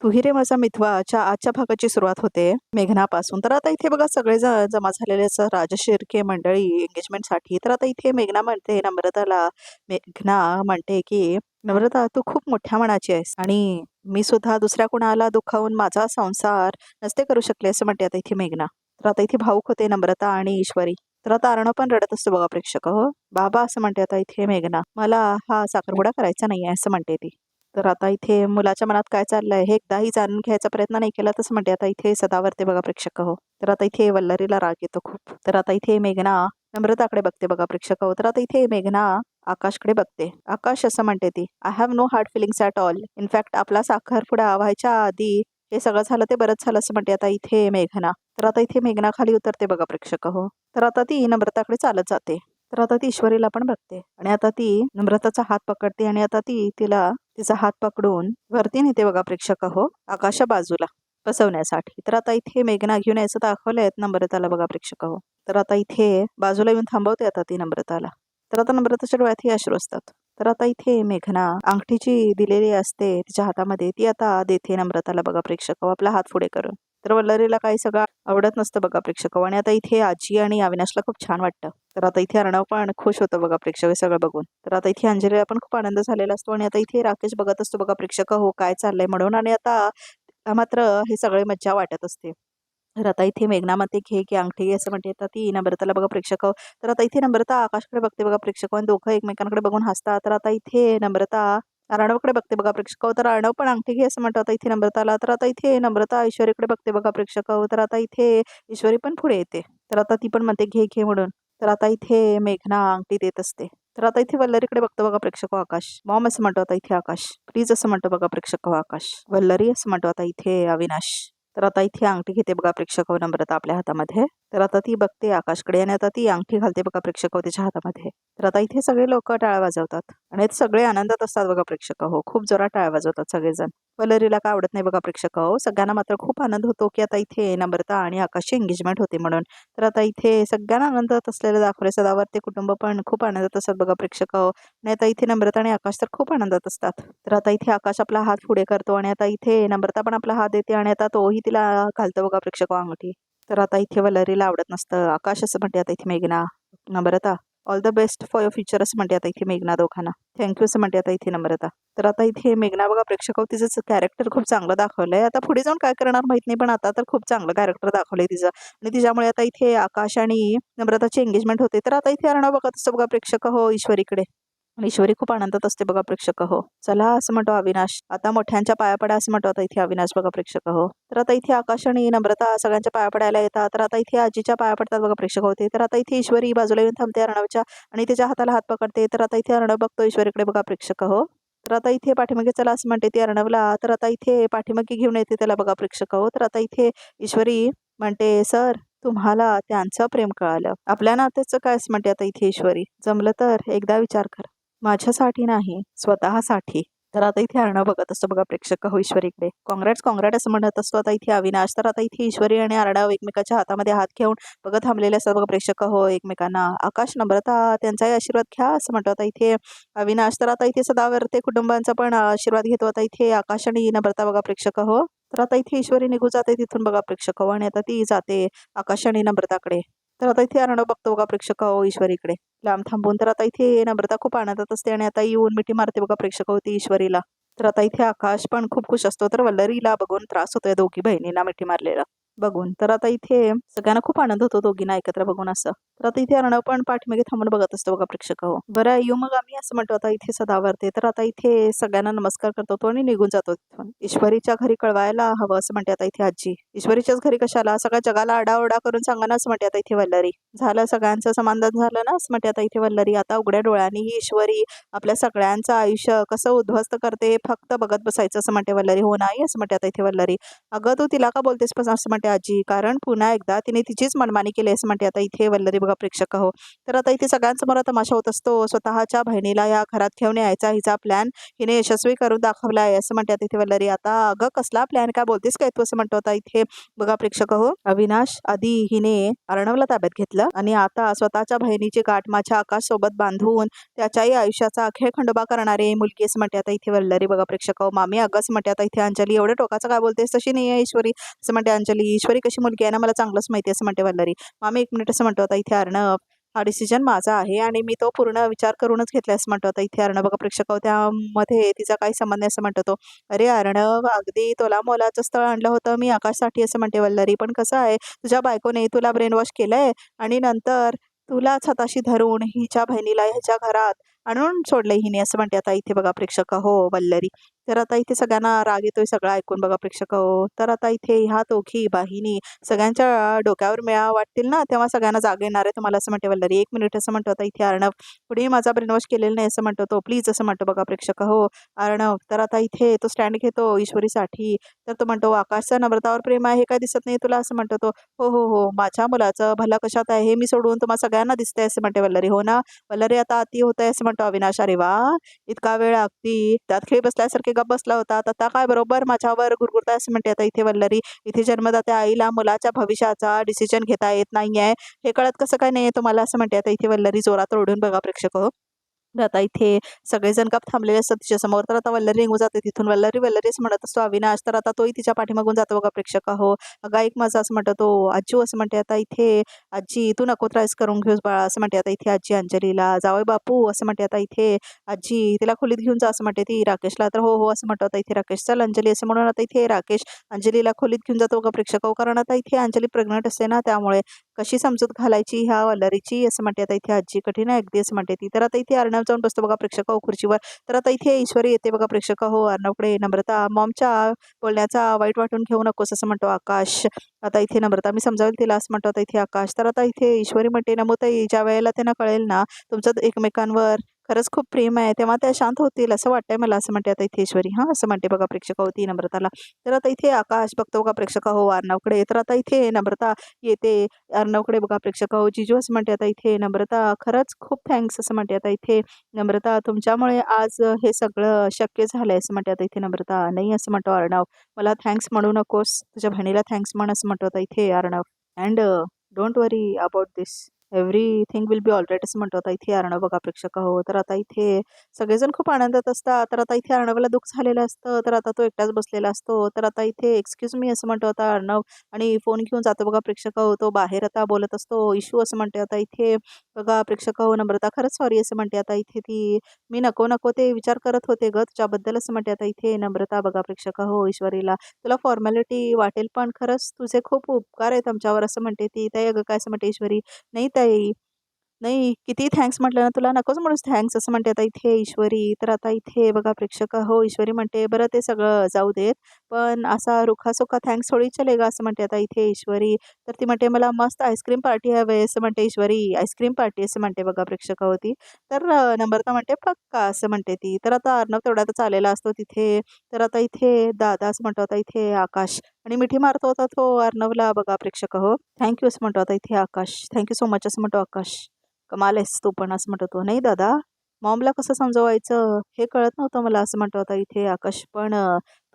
तुही रे माझा मिथवाच्या आजच्या भागाची सुरुवात होते मेघनापासून. तर आता इथे बघा सगळे जमा झालेले असं राजशिर्के मंडळी एंगेजमेंटसाठी. तर आता इथे मेघना म्हणते नम्रताला, मेघना म्हणते की नम्रता तू खूप मोठ्या मनाची आहेस आणि मी सुद्धा दुसऱ्या कोणाला दुखावून माझा संसार नसते करू शकले असं म्हणते आता इथे मेघना. तर आता इथे भाऊक होते नम्रता आणि ईश्वरी. तर आता अर्णव पण रडत असतो बघा प्रेक्षक. हो बाबा असं म्हणते आता इथे मेघना, मला हा साखरपुडा करायचा नाहीये असं म्हणते ती. तर आता इथे मुलाच्या मनात काय चाललंय हे एकदाही जाणून घ्यायचा प्रयत्न नाही केला तसं म्हणते आता इथे सदावरते बघा प्रेक्षक. हो तर आता इथे वल्लरीला राग येतो खूप. तर आता इथे मेघना नम्रताकडे बघते बघा प्रेक्षक. हो तर आता इथे मेघना आकाशकडे बघते. आकाश असं म्हणते ती, I have no hard feelings at all. In fact आपला साखरपुडा व्हायच्या आधी हे सगळं झालं ते बरंच झालं असं म्हणते आता इथे मेघना. तर आता इथे मेघना खाली उतरते बघा प्रेक्षक. हो तर आता ती नम्रताकडे चालत जाते. तर आता ती ईश्वरीला पण बघते आणि आता ती नम्रताचा हात पकडते आणि आता ती तिला तिचा हात पकडून वरती नेते बघा प्रेक्षक. हो आकाशा बाजूला बसवण्यासाठी. तर आता इथे मेघना घेऊन यायचं दाखवलंय नम्रताला बघा प्रेक्षक. हो तर आता इथे बाजूला येऊन थांबवते आता ती नम्रताला. तर आता नम्रताच्या डोळ्यातही अश्रू असतात. तर आता इथे मेघना अंगठीची दिलेली असते तिच्या हातामध्ये ती आता देते नम्रताला बघा प्रेक्षक. आपला हात पुढे करून. तर वल्लरीला काही सगळं आवडत नसतं बघा प्रेक्षक. आणि आता इथे आजी आणि अविनाशला खूप छान वाटतं. तर आता इथे अर्णव पण खुश होतं बघा प्रेक्षक हे सगळं बघून. तर आता इथे अंजलीला पण खूप आनंद झालेला असतो आणि आता इथे राकेश बघत असतो बघा प्रेक्षक. हो काय चाललंय म्हणून. आणि आता मात्र हे सगळे मज्जा वाटत असते. तर आता इथे मेघना म्हणते घे की अंगठी घे असं म्हणते. तर ती नम्रताला बघा प्रेक्षक. तर आता इथे नम्रता आकाशकडे बघते बघा प्रेक्षक आणि दोघं एकमेकांकडे बघून हसतात. तर आता इथे नम्रता अर्णवकडे बघते बघा प्रेक्षक. तर अर्णव पण अंगठी घे असं म्हणतो आता इथे नम्रताला. तर आता इथे नम्रता ईश्वरीकडे बघते बघा प्रेक्षक. तर आता इथे ईश्वरी पण पुढे येते. तर आता ती पण म्हणते घे घे म्हणून. तर आता इथे मेघना अंगठी देत असते. तर आता इथे वल्लरीकडे बघतो बघा प्रेक्षक आकाश. मॉम असं म्हणतो आता इथे आकाश. प्लीज असं म्हणतो बघा प्रेक्षक आकाश. वल्लरी असं म्हणतो आता इथे अविनाश. तर आता इथे अंगठी घेते बघा प्रेक्षक नम्रता आपल्या हातामध्ये. तर आता ती बघते आकाशकडे आणि आता ती अंगठी घालते बघा प्रेक्षक तिच्या हातामध्ये. तर आता इथे सगळे लोक टाळ्या वाजवतात आणि सगळे आनंदात असतात बघा प्रेक्षक. हो खूप जोरात टाळ्या वाजवतात सगळेजण. वल्लरीला काय आवडत नाही बघा प्रेक्षक. हो सगळ्यांना मात्र खूप आनंद होतो की आता इथे नम्रता आणि आकाशची एंगेजमेंट होते म्हणून. तर आता इथे सगळ्यांना आनंदात असलेलं दाखवले. सदावर्ते कुटुंब पण खूप आनंदात असतात बघा प्रेक्षक. आणि आता इथे नम्रता आणि आकाश तर खूप आनंदात असतात. तर आता इथे आकाश आपला हात पुढे करतो आणि आता इथे नम्रता पण आपला हात देते आणि आता तोही तिला घालतो बघा प्रेक्षक अंगठी. तर आता इथे वल्लरीला आवडत नसतं. आकाश असं म्हणते आता इथे मेघना. Namrata all the best for your future असं म्हणते आता इथे मेघना दोघांना. थँक्यू असं म्हणते आता इथे नम्रता. तर आता इथे मेघना बघा प्रेक्षक तिचं कॅरेक्टर खूप चांगलं दाखवलंय. आता पुढे जाऊन काय करणार माहित नाही पण आता तर खूप चांगलं कॅरेक्टर दाखवलंय तिचं. आणि तिच्यामुळे आता इथे आकाश आणि नम्रताची एंगेजमेंट होते. तर आता इथे अर्णव बघत असतो बघा प्रेक्षक. हो ईश्वरीकडे. आणि ईश्वरी खूप आनंदात असते बघा प्रेक्षक. हो चला असं म्हणतो अविनाश, आता मोठ्यांच्या पाया पडा असं म्हणतो आता इथे अविनाश बघा प्रेक्षक. हो तर आता इथे आकाश आणि नम्रता सगळ्यांच्या पाया पडायला येतात. तर आता इथे आजीच्या पाया पडतात बघा प्रेक्षक होते. तर आता इथे ईश्वरी बाजूला येऊन थांबते अर्णवच्या आणि तिच्या हाताला हात पकडते. तर आता इथे अर्णव बघतो ईश्वरीकडे बघा प्रेक्षक. हो तर आता इथे पाठीमागे चला असं म्हणते ती अर्णवला. तर आता इथे पाठीमागे घेऊन येते त्याला बघा प्रेक्षक. हो तर आता इथे ईश्वरी म्हणते सर तुम्हाला त्यांचं प्रेम कळालं, आपल्या नात्याचं काय असं म्हणते आता इथे ईश्वरी. जमलं तर एकदा विचार कर, माझ्यासाठी नाही स्वतःसाठी. तर आता इथे अर्णव बघत असतो बघा प्रेक्षक. हो ईश्वरीकडे. कॉंग्रॅट्स कॉंग्रॅट असं म्हणत असतो आता इथे अविनाश. तर आता इथे ईश्वरी आणि अर्णव एकमेकाच्या हातामध्ये हात घेऊन बघत थांबलेले असतात बघा प्रेक्षक. हो एकमेकांना. आकाश नम्रता त्यांचाही आशीर्वाद घ्या असं म्हणतो आता इथे अविनाश. तर आता इथे सदावर्ते कुटुंबांचा पण आशीर्वाद घेतो आता इथे आकाश आणि नम्रता बघा प्रेक्षक. हो तर आता इथे ईश्वरी निघून जाते तिथून बघा प्रेक्षक. हो आणि आता ती जाते आकाश आणि नम्रताकडे. तर आता इथे अर्णव बघतो बघा प्रेक्षक. हो ईश्वरीकडे लांब थांबून. तर आता इथे नम्रता खूप आनंदात असते आणि आता येऊन मिठी मारते बघा प्रेक्षक होती ईश्वरीला. तर आता इथे आकाश पण खूप खुश असतो. तर वल्लरीला बघून त्रास होतोय दोघी बहिणींना मिठी मारलेला बघून. तर आता इथे सगळ्यांना खूप आनंद होतो दोघींना एकत्र बघून असं. तर आता इथे अर्णव पण पाठीमागे थांबून बघत असतो बघा प्रेक्षक. हो बरं येऊ मग आम्ही असं म्हणतो आता इथे सदावरते. तर आता इथे सगळ्यांना नमस्कार करतो तो आणि निघून जातो तिथून. ईश्वरीच्या घरी कळवायला हवं असं म्हणते आता इथे आजी. ईश्वरीच्याच घरी कशाला, सगळ्या जगाला आडाओरडा करून सांगा ना असं म्हणते आता इथे वल्लरी. झालं सगळ्यांचं समाधान झालं ना असं म्हणते आता इथे वल्लरी. आता उघड्या डोळ्यांनी ही ईश्वरी आपल्या सगळ्यांचं आयुष्य कसं उद्ध्वस्त करते फक्त बघत बसायचं असं म्हणते वल्लरी. हो नाही असं म्हणते आता इथे वल्लरी. अगं तू तिला का बोलतेस पण असं म्हणते म्हणते आजी, कारण पुन्हा एकदा तिने तिचीच मनमानी केली असं म्हणते आता इथे वल्लरी बघा प्रेक्षक हो. तर आता इथे सगळ्यांसमोर तमाशा होत असतो. स्वतःच्या बहिणीला या घरात घेऊन यायचा हिचा प्लॅन हिने यशस्वी करून दाखवला आहे असं म्हणते आता इथे वल्लरी. आता अगं कसला प्लॅन, काय बोलतेस काय तू असं म्हणतो आता इथे बघा प्रेक्षक हो. अविनाश आधी हिने अर्णवला ताब्यात घेतलं आणि आता स्वतःच्या बहिणीची गाठ माझ्या आकाश सोबत बांधून त्याच्याही आयुष्याचा अखेर खंडोबा करणारे मुलगी असं म्हणते आता इथे वल्लरी बघा प्रेक्षक हो. मामी अगं असं म्हणते आता इथे अंजली, एवढं टोकाचं काय बोलतेस, तशी नाही आहे ईश्वरी असं म्हणते अंजली. ईश्वरी कशी मुलगी आहे ना मला चांगलंच माहिती असं म्हणते वल्लरी. मामी एक मिनिट असं म्हणतो आता इथे अर्णव, हा डिसिजन माझा आहे आणि मी तो पूर्ण विचार करूनच घेतला असं म्हणतो आता इथे अर्णव बघा प्रेक्षक हो. त्यामध्ये तिचा काही संबंध नाही असं म्हणतो तो. अरे अर्णव, अगदी तोला मोलाचं स्थळ आणलं होतं मी आकाशसाठी असं म्हणते वल्लरी, पण कसं आहे तुझ्या बायकोने तुला ब्रेन वॉश केलंय आणि नंतर तुलाच हाताशी धरून हिच्या बहिणीला ह्याच्या घरात आणून सोडलंय हिने असं म्हणते आता इथे बघा प्रेक्षक हो वल्लरी. तर आता इथे सगळ्यांना राग येतोय सगळं ऐकून बघा प्रेक्षक हो. तर आता इथे ह्या दोघी बहिणी सगळ्यांच्या डोक्यावर मेळा वाटतील ना तेव्हा सगळ्यांना जाग येणार आहे तुम्हाला असं म्हणते वल्लरी. एक मिनिट असं म्हणतो आता इथे अर्णव, कुणीही माझा ब्रेनवॉश केलेला नाही असं म्हणतो तो, प्लीज असं म्हणतो बघा प्रेक्षक हो अर्णव. तर आता इथे तो स्टँड घेतो ईश्वरीसाठी. तर तो म्हणतो आकाशचं नम्रतावर प्रेम आहे हे काय दिसत नाही तुला असं म्हणतो तो. हो हो हो, माझ्या मुलाचं भलं कशात आहे हे मी सोडून तुम्हाला सगळ्यांना दिसतंय असं म्हणते वल्लरी. हो ना वल्लरी, आता अति होत आहे असं म्हणतो अविनाश. अरे वा, इतका वेळ अगदी त्यात खेळ बसल्यासारखे गप बसला होता, आता काय बरोबर माझ्यावर गुरगुरताय असं म्हणते आता इथे वल्लरी. इथे जन्मदात्या आईला मुलाच्या भविष्याचा डिसिजन घेता येत नाहीये हे कळत कसं काय नाहीये तुम्हाला असं म्हणते आता इथे वल्लरी जोरात ओढून बघा प्रेक्षक हो. तर आता इथे सगळेजण गप थांबलेले असतात तिच्या समोर. तर आता वल्लरी निघून जाते तिथून. वल्लरी वल्लरीच म्हणत असतो अविनाश. तर आता तोही तिच्या पाठीमागून जातो बघा प्रेक्षक हो. अगं एक माझा असं म्हणतो तो. आजू असं म्हणते आता इथे आजी, तू नको त्रास करून घेऊस बाळा असं म्हणते आता इथे आजी अंजलीला. जावई बापू असं म्हणते आता इथे आजी, तिला खोलीत घेऊन जा असं म्हणते ती राकेशला. तर हो हो असं म्हणतो आता इथे राकेश. चल अंजली असं म्हणून आता इथे राकेश अंजलीला खोलीत घेऊन जातो बघा प्रेक्षक हो. कारण आता इथे अंजली प्रेग्नंट असते ना त्यामुळे कशी समजूत घालायची ह्या वल्लरीची असं म्हणते आता इथे आजी. कठीण आहे अगदी असं म्हणते ती. तर आता इथे अर्णव जाऊन बसतो बघा प्रेक्षक हो खुर्चीवर. तर आता इथे ईश्वरी येते बघा प्रेक्षक हो अर्णवकडे. नम्रता, मॉमच्या बोलण्याचा वाईट वाटून घेऊ नकोस असं म्हणतो आकाश. आता इथे नम्रता, मी समजावेल तिला असं म्हणतो आता इथे आकाश. तर आता इथे ईश्वरी म्हणते नमोताई, ज्या वेळेला त्यांना कळेल ना तुमचं एकमेकांवर खरंच खूप प्रेम आहे तेव्हा त्या शांत होतील असं वाटतंय मला असं म्हणते आता इथे ईश्वरी. हां असं म्हणते बघा प्रेक्षक होती नम्रताला. तर आता इथे आकाश बघतो बघा प्रेक्षक हो अर्णवकडे. तर आता इथे नम्रता येते अर्णवकडे बघा प्रेक्षक हो. जिजू असं म्हणते आता इथे नम्रता, खरंच खूप थँक्स असं म्हणते आता इथे नम्रता, तुमच्यामुळे आज हे सगळं शक्य झालंय असं म्हणते आता इथे नम्रता. नाही असं म्हणतो अर्णव, मला थँक्स म्हणू नकोस, तुझ्या बहिणीला थँक्स म्हण असं म्हणतो आता इथे Arnav. And don't worry about this, everything will be alright असं म्हणतो आता इथे अर्णव बघा प्रेक्षक हो. तर आता इथे सगळेजण खूप आनंदात असतात. तर आता इथे अर्णवला दुःख झालेलं असतं. तर आता तो एकटाच बसलेला असतो. तर आता इथे एक्सक्यूज मी असं म्हणतो आता अर्णव आणि फोन घेऊन जातो बघा प्रेक्षक हो. तो बाहेर आता बोलत असतो. इशू असं म्हणते आता इथे बघा प्रेक्षक हो. नम्रता, खरंच सॉरी असं म्हणते आता इथे ती. मी नको नको ते विचार करत होते ग तुझ्याबद्दल असं म्हणते आता इथे नम्रता बघा प्रेक्षक हो ईश्वरीला. तुला फॉर्मॅलिटी वाटेल पण खरंच तुझे खूप उपकार आहेत आमच्यावर असं म्हणते ती. ताई अगं काय असं म्हणते ईश्वरी. नाही ताई, नाही, किती थँक्स म्हटलं ना तुला, नकोच म्हणूस थँक्स असं म्हणते आता इथे ईश्वरी. तर आता इथे बघा प्रेक्षक हो ईश्वरी म्हणते बरं ते सगळं जाऊ देत, पण असा रुखा-सुखा थँक्स थोडी चलेगा असं म्हणते आता इथे ईश्वरी. तर ती म्हणते मला मस्त आईस्क्रीम पार्टी हवी असं म्हणते ईश्वरी. आईस्क्रीम पार्टी असं म्हणते बघा प्रेक्षक होती. तर नम्रता म्हणते पक्का असं म्हणते ती. तर आता अर्णव तेवढ्यातच आलेला असतो तिथे. तर आता इथे दादा असं म्हणतो आता इथे आकाश आणि मिठी मारतो होता तो अर्णवला बघा प्रेक्षक हो. थँक्यू असं म्हणतो आता इथे आकाश. थँक्यू सो मच असं म्हणतो आकाश. कमाल आहेस तू पण असं म्हणतो तो. नाही दादा, मॉमला कसं समजवायचं हे कळत नव्हतं मला असं म्हणतो आता इथे आकाश. पण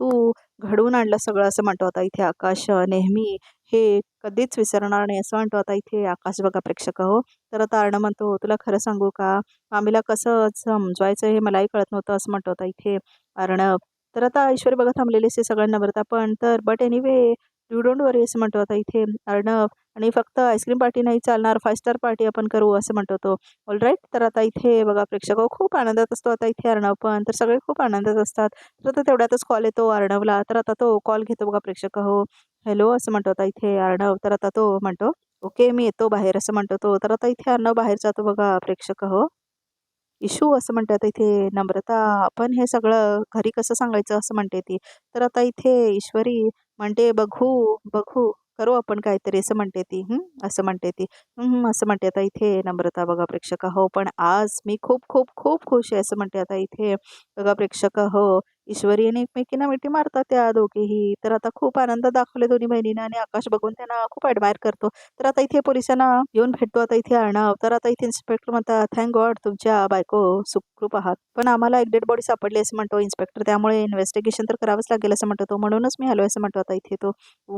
तू घडवून आणलं सगळं असं म्हणतो आता इथे आकाश. नेहमी हे कधीच विसरणार नाही असं म्हणतो आता इथे आकाश बघा प्रेक्षक हो. तर आता अर्णव म्हणतो तुला खरं सांगू का, मामीला कसं समजवायचं हे मलाही कळत नव्हतं असं म्हणतो आता इथे अर्णव. तर आता ऐश्वर्य बघा थांबलेले असते सगळ्या नम्रता पण. तर बट एनिवे यू डोंट वरी असं म्हणतो आता इथे अर्णव. आणि फक्त आईस्क्रीम पार्टी नाही चालणार, 5 स्टार पार्टी आपण करू असं म्हणतो तो. ऑलराईट. तर आता इथे बघा प्रेक्षक हो खूप आनंदात असतो आता इथे अर्णव पण. तर सगळे खूप आनंदात असतात. तर आता तेवढ्यातच कॉल येतो अर्णवला. तर आता तो कॉल घेतो बघा प्रेक्षक हो. हॅलो असं म्हणतो आता इथे अर्णव. तर आता तो म्हणतो ओके मी येतो बाहेर असं म्हणतो तो. तर आता इथे अर्णव बाहेर जातो बघा प्रेक्षक हो. इशू असं म्हणते आता इथे नम्रता, आपण हे सगळं घरी कसं सांगायचं असं म्हणते ती. तर आता इथे ईश्वरी म्हणते बघू बघू करू आपण काहीतरी असं म्हणते ती. असं म्हणते ती. असं म्हणते आता इथे नम्रता बघा प्रेक्षक हो. पण आज मी खूप खूप खूप खुश आहे असं म्हणते आता इथे बघा प्रेक्षक हो. ईश्वरी आणि एकमेकींना मिठी मारतात त्या दोघेही. तर आता खूप आनंद दाखवले दोन्ही बहिणींना आणि आकाश बघून त्यांना खूप ॲडमायर करतो. तर आता इथे पोलिसांना येऊन भेटतो आता इथे अर्णव. तर आता इथे इन्स्पेक्टर म्हणतात, "थँक गॉड तुमच्या बायको सुखरूप आहात. पण आम्हाला एक डेड बॉडी सापडली," असं म्हणतो इन्स्पेक्टर. "त्यामुळे इन्व्हेस्टिगेशन तर करावंच लागेल," असं म्हणतो तो. "म्हणूनच मी आलोय," असं म्हणतो आता इथे तो.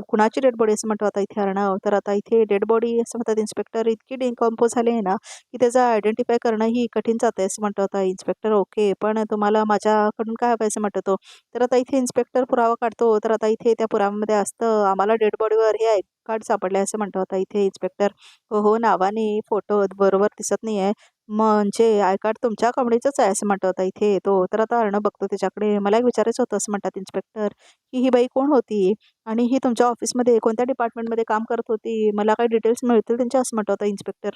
"कुणाची डेड बॉडी?" असं म्हणतो आता इथे अर्णव. तर आता इथे डेड बॉडी असं म्हणतात इन्स्पेक्टर, "इतकी डिकंपोज झाली आहे ना, की त्याचा आयडेंटिफाय करणंही कठीण जातंय," असं म्हणतो आता इन्स्पेक्टर. "ओके, पण तुम्हाला माझ्याकडून काय हवं?" असं म्हणतो तो. तर आता इथे इन्स्पेक्टर पुरावा काढतो. तर आता इथे त्या पुराव्यामध्ये असतं, "आम्हाला डेड बॉडीवर हे कार्ड सापडले," असं म्हणतो आता इथे इन्स्पेक्टर. "हो, हो, नावाने फोटो बरोबर दिसत नाहीये. म्हणजे आय कार्ड तुमच्या कंपनीचंच आहे," असं म्हणतो आता इथे तो. तर आता अर्णब बघतो त्याच्याकडे. "मला एक विचारायचं होतं," असं म्हणतात इन्स्पेक्टर, की "ही बाई कोण होती? आणि ही तुमच्या ऑफिसमध्ये कोणत्या डिपार्टमेंटमध्ये काम करत होती? मला काही डिटेल्स मिळतील त्यांच्या?" असं म्हणतो आता इन्स्पेक्टर.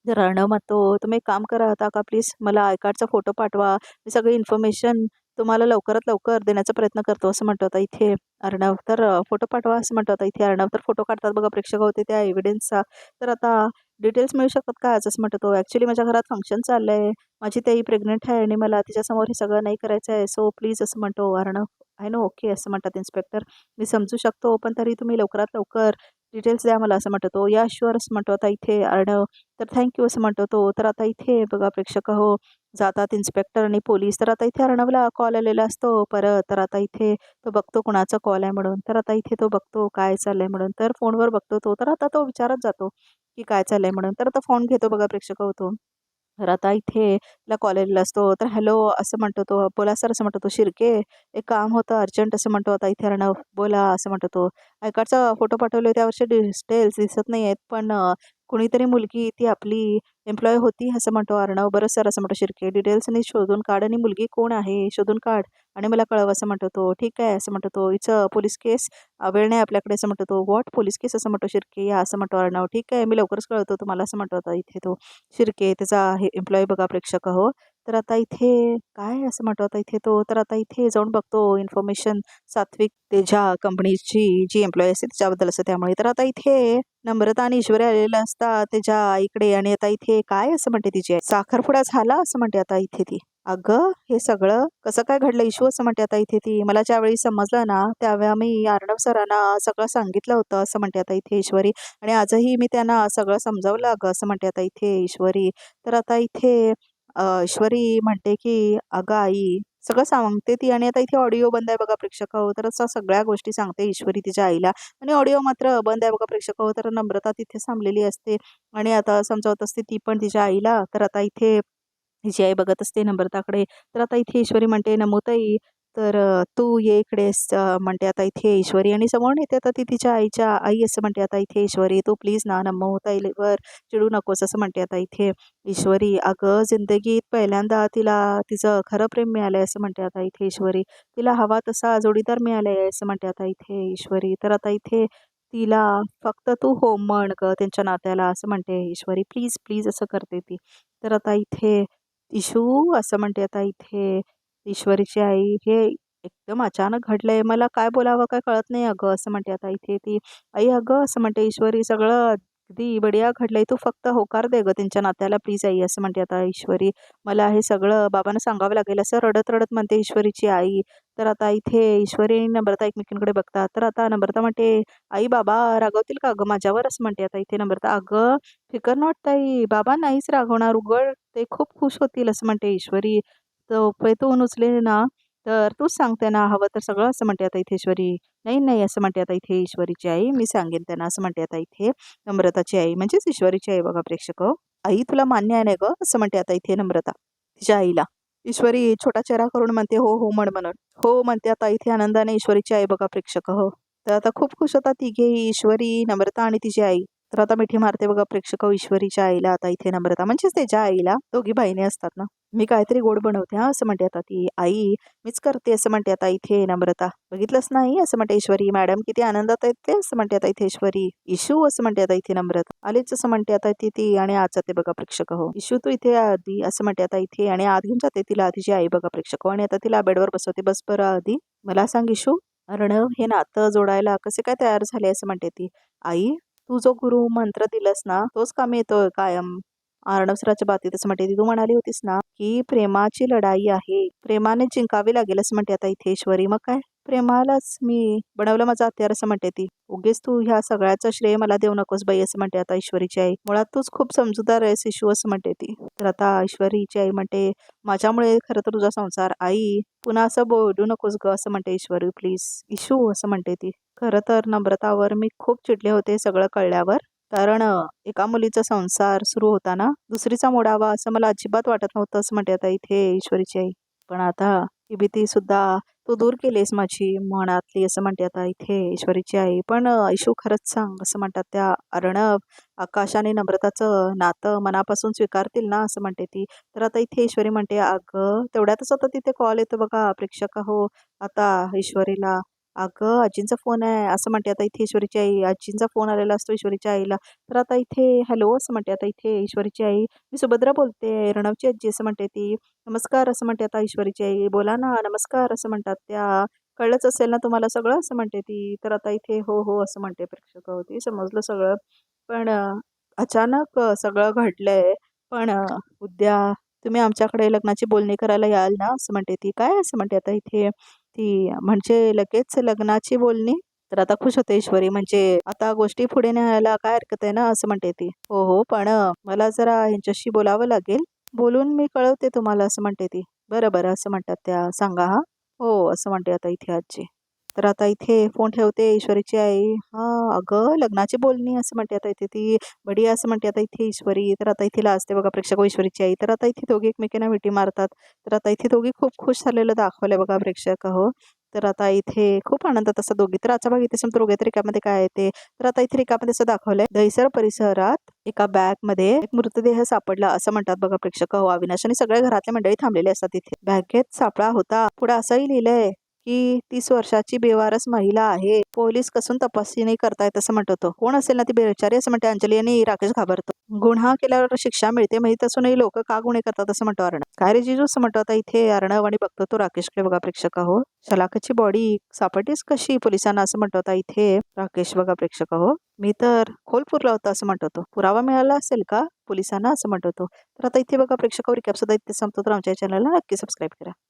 तर अर्णव म्हणतो, "तुम्ही एक काम करा आता का प्लीज मला आय कार्डचा फोटो पाठवा. मी सगळी इन्फॉर्मेशन तुम्हाला लवकरात लवकर देण्याचा प्रयत्न करतो," असं म्हणतो आता इथे अर्णव. तर फोटो पाठवा असं म्हणतो आता इथे अर्णव. तर फोटो काढतात बघा प्रेक्षक होते त्या एव्हिडन्सचा. तर आता डिटेल्स मिळू शकतात का? असं म्हणतो तो. "ॲक्चुअली माझ्या घरात फंक्शन चाललंय. माझी ताई प्रेग्नंट आहे आणि मला तिच्यासमोर हे सगळं नाही करायचं आहे. सो प्लीज," असं म्हणतो अर्णव. "आय नो, ओके," असं म्हणतात इन्स्पेक्टर. "मी समजू शकतो, पण तरी तुम्ही लवकरात लवकर डिटेल्स द्या मला," असं म्हणतो तो. "या शुअर," असं म्हणतो आता इथे अर्णव. तर थँक यू असं म्हणतो तो. तर आता इथे बघा प्रेक्षक हो, जातात इन्स्पेक्टर आणि पोलीस. तर आता इथे अर्णवला कॉल आलेला असतो परत. तर आता इथे तो बघतो कुणाचा कॉल आहे म्हणून. तर आता इथे तो बघतो काय चाललंय म्हणून. तर फोनवर बघतो तो. तर आता तो विचारत जातो, की काय चाललंय म्हणून. तर आता फोन घेतो बघा प्रेक्षक हो तो. तर आता इथे त्याला कॉल आलेला असतो. तर हॅलो असं म्हणतो तो. "बोला सर," असं म्हणतो तो. "शिर्के, एक काम होतं अर्जंट," असं म्हणतो आता इथे अर्णव. "बोला," असं म्हणतो तो. "आय कार्डचा फोटो पाठवले त्यावरचे डिटेल्स दिसत नाहीयेत, पण कुणीतरी मुलगी ती आपली एम्प्लॉयी होती," असं म्हणतो अर्णव. "बरं सर," असं म्हणतो शिर्के. "डिटेल्सनी शोधून काढ आणि मुलगी कोण आहे शोधून काढ आणि मला कळव," असं म्हणतो तो. "ठीक आहे," असं म्हणतो तो. "इट्स पोलीस केस. वेळ नाही आपल्याकडे," असं म्हणतो तो. "व्हॉट पोलीस केस?" असं म्हणतो शिर्के. "या," असं म्हणतो अर्णव. "ठीक आहे, मी लवकरच कळवतो तुम्हाला," असं म्हणतो आता इथे तो. शिर्के त्याचा हे एम्प्लॉयी बघा प्रेक्षक हो. तर आता इथे काय असं म्हणतो आता इथे तो. तर आता इथे जाऊन बघतो इन्फॉर्मेशन सात्विक त्याच्या कंपनीची जी एम्प्लॉयी असते त्याच्याबद्दल असतं त्यामुळे. तर आता इथे नम्रता आणि ईश्वरी आलेल्या असतात त्याच्या आईकडे आणि आता इथे काय असं म्हणते तिची आई, "साखरपुडा झाला," असं म्हणते आता इथे ती. "अगं, हे सगळं कसं काय घडलं इशू?" असं म्हणते आता इथे ती. "मला ज्यावेळी समजलं ना, त्यावेळी मी अर्णव सरांना सगळं सांगितलं होतं," असं म्हणते आता इथे ईश्वरी. "आणि आजही मी त्यांना सगळं समजावलं अगं," असं म्हणते आता इथे ईश्वरी. तर आता इथे ईश्वरी म्हणते की "अगं आई," सगळं सांगते ती आणि आता इथे ऑडिओ बंद आहे बघा प्रेक्षक हो. तर असं सगळ्या गोष्टी सांगते ईश्वरी तिच्या आईला आणि ऑडिओ मात्र बंद आहे बघा प्रेक्षक हो. तर नम्रता तिथे थांबलेली असते आणि आता समजावत असते ती पण तिच्या आईला. तर आता इथे तिची आई बघत असते नम्रताकडे. तर आता इथे ईश्वरी म्हणते, "नमोताई, तर तू ये इकडेच," म्हणते आता इथे ईश्वरी आणि समोरून येते आता ती तिच्या आईच्या आई असं म्हणते आता इथे ईश्वरी, "तू प्लीज ना नमोताईवर चिडू नकोस," असं म्हणते आता इथे ईश्वरी. "अगं, जिंदगीत पहिल्यांदा तिला तिचं खरं प्रेम मिळालंय," असं म्हणते आता इथे ईश्वरी. "तिला हवा तसा जोडीदार मिळालाय," असं म्हणते आता इथे ईश्वरी. तर आता इथे तिला फक्त तू हो म्हण गं त्यांच्या नात्याला, असं म्हणते ईश्वरी. "प्लीज, प्लीज," असं करते ती. तर आता इथे इशू असं म्हणते आता इथे ईश्वरीची आई, "हे एकदम अचानक घडलंय. मला काय बोलावं काय कळत नाही अगं," असं म्हणते आता इथे ती. "आई अगं," असं म्हणते ईश्वरी, "सगळं अगदी बढिया घडलंय. तू फक्त होकार दे गं त्यांच्या नात्याला प्लीज आई," असं म्हणते आता ईश्वरी. "मला हे सगळं बाबांना सांगावं लागेल," असं रडत-रडत म्हणते ईश्वरीची आई. तर आता इथे ईश्वरी आणि नम्रता एकमेकींकडे बघतात. तर आता नम्रता म्हणते, "आई बाबा रागवतील का गं माझ्यावर?" असं म्हणते आता इथे नम्रता. "अगं, फिकर नॉट ताई, बाबा नाहीच रागवणार. उघड, ते खूप खुश होतील," असं म्हणते ईश्वरी. "तो पैतून उचले ना, तर तूच सांग त्यांना हवं तर सगळं," असं म्हणते आता इथे ईश्वरी. "नाही, नाही," असं म्हणते आता इथे ईश्वरीची आई. "मी सांगेन त्यांना," असं म्हणते आता इथे नम्रताची आई, म्हणजेच ईश्वरीची आई बघा प्रेक्षक हो. "आई तुला मान्य आहे ना गं?" असं म्हणते आता इथे नम्रता तिच्या आईला. ईश्वरी छोटा चेहरा करून म्हणते, "हो, हो," म्हणून. "हो," म्हणते आता इथे आनंदाने ईश्वरीची आई बघा प्रेक्षक हो. तर आता खूप खुश होतात तिघेही ईश्वरी, नम्रता आणि तिची आई. तर आता मिठी मारते बघा प्रेक्षक ईश्वरीच्या आईला आता इथे नम्रता म्हणजेच त्याच्या आईला. दोघी बहिणी असतात ना. "मी काहीतरी गोड बनवते हां," असं म्हणते आता ती. "आई, मीच करते," असं म्हणते आता इथे नम्रता. "बघितलंस नाही?" असं म्हणते ईश्वरी. "मॅडम किती आनंदात आहेत ते," असं म्हणते आता इथे ईश्वरी. "इशू," असं म्हणते आता इथे नम्रता. "आलीच," असं म्हणते आता इथे ती आणि आत जाते बघा प्रेक्षक हो. "इशू तू इथे आधी," असं म्हणते आता इथे आणि आत घेऊन जाते तिला तिची आई बघा प्रेक्षक आणि आता तिला बेडवर बसवते. "बस बरं आधी. मला सांग इशू, अर्णव हे नातं जोडायला कसे काय तयार झाले?" असं म्हणते ती. "आई, तू जो गुरु मंत्र दिलास ना, तोच कामी येतोय कायम." अर्णव सराच्या बाबतीत असं म्हणते ती तू म्हणाली होतीस ना की प्रेमाची लढाई आहे, प्रेमाने जिंकावी लागेल असं म्हणते आता इथे ईश्वरी. मग काय, प्रेमालाच मी बनवलं माझं हत्यार असं म्हणते ती. उगीच तू ह्या सगळ्याचं श्रेय मला देऊ नकोस बाई असं म्हणते आता ईश्वरीची आई. मुळात तूच खूप समजूतदार आहेस इशू असं म्हणते ती. तर आता ईश्वरीची आई म्हणते माझ्यामुळे खरं तर तुझा संसार. आई पुन्हा असं बोलू नकोस ग असं म्हणते ईश्वरी प्लीज. इशू असं म्हणते ती. खरं तर नम्रतावर मी खूप चिडले होते सगळं कळल्यावर. कारण एका मुलीचा संसार सुरू होता ना, दुसरीचा मोडावा असं मला अजिबात वाटत नव्हतं असं म्हणते आता इथे ईश्वरीची आई. पण आता ही भीती सुद्धा तू दूर केलीस माझी मनातली असं म्हणते आता इथे ईश्वरीची आई. पण इशू खरंच सांग असं म्हणतात त्या अर्णव, आकाश आणि नम्रताचं नातं मनापासून स्वीकारतील ना असं म्हणते ती. तर आता इथे ईश्वरी म्हणते अगं तेवढ्यातच आता तिथे कॉल येतो बघा प्रेक्षक हो आता ईश्वरीला. अगं आजींचा फोन आहे असं म्हणते आता इथे ईश्वरीची आई. आजींचा फोन आलेला असतो ईश्वरीच्या आईला. तर आता इथे हॅलो असं म्हणते आता इथे ईश्वरीची आई. मी सुभद्रा बोलते, रणवची आजी असं म्हणते ती. नमस्कार असं म्हणते आता ईश्वरीची आई. बोला ना नमस्कार असं म्हणतात त्या. कळलंच असेल ना तुम्हाला सगळं असं म्हणते ती. तर आता इथे हो हो असं म्हणते प्रेक्षक होती समजलं सगळं. पण अचानक सगळं घडलंय. पण उद्या तुम्ही आमच्याकडे लग्नाची बोलणी करायला याल ना असं म्हणते ती. काय असं म्हणते आता इथे ती. म्हणजे लगेच लग्नाची बोलणी. तर आता खुश होते ईश्वरी. म्हणजे आता गोष्टी पुढे न्यायला काय हरकत आहे ना असं म्हणते ती. हो हो पण मला जरा ह्यांच्याशी बोलावं लागेल. बोलून मी कळवते तुम्हाला असं म्हणते ती. बरं बरं असं म्हणतात त्या. सांगा हा. हो असं म्हणते आता इथे आजी. तर आता इथे फोन ठेवते ईश्वरीची आई. हा अगं लग्नाची बोलणी असं म्हणते आता इथे ती. बढिया असं म्हणते आता इथे ईश्वरी. तर आता इथे लाजते बघा प्रेक्षक हो ईश्वरीची आई. तर आता इथे दोघी एकमेकांना मिठी मारतात. तर आता इथे दोघी खूप खुश झालेलं दाखवलंय बघा प्रेक्षक हो. तर आता इथे खूप आनंदात असं दोघी. तर आजचा भाग इथे संपतो. दोघे तर रिकामध्ये काय आहे ते. तर आता इथे रिकामध्ये असं दाखवलंय दहिसर परिसरात एका बॅग मध्ये एक मृतदेह सापडला असं म्हणतात बघा प्रेक्षक हो. अविनाश आणि सगळ्या घरातले मंडळी थांबलेले असतात तिथे. बॅगेत सापळा होता. पुढे असंही लिहिलंय की 30 वर्षाची बेवारस महिला आहे. पोलीस कसून तपासणी करतायत असं म्हणत होतो. कोण असेल ना ती बेचारी असं म्हणते अंजली आणि राकेश घाबरतो. गुन्हा केल्यावर शिक्षा मिळते माहीत असूनही लोक का गुन्हे करतात असं म्हणतो अर्णव. काय रे जिजू असं म्हणतो आता इथे अर्णव आणि बघतो तो राकेशकडे बघा प्रेक्षक हो. शलाकाची बॉडी सापडलीच कशी पोलिसांना असं म्हणतो आता इथे राकेश बघा प्रेक्षक हो. मी तर खोल पुरला होता असं म्हणतो तो. पुरावा मिळाला असेल का पोलिसांना असं म्हणतो तो. तर आता इथे बघा प्रेक्षकावर रिकॅप सुद्धा इथे संपतो. तर आमच्या चॅनलला नक्की सबस्क्राईब करा.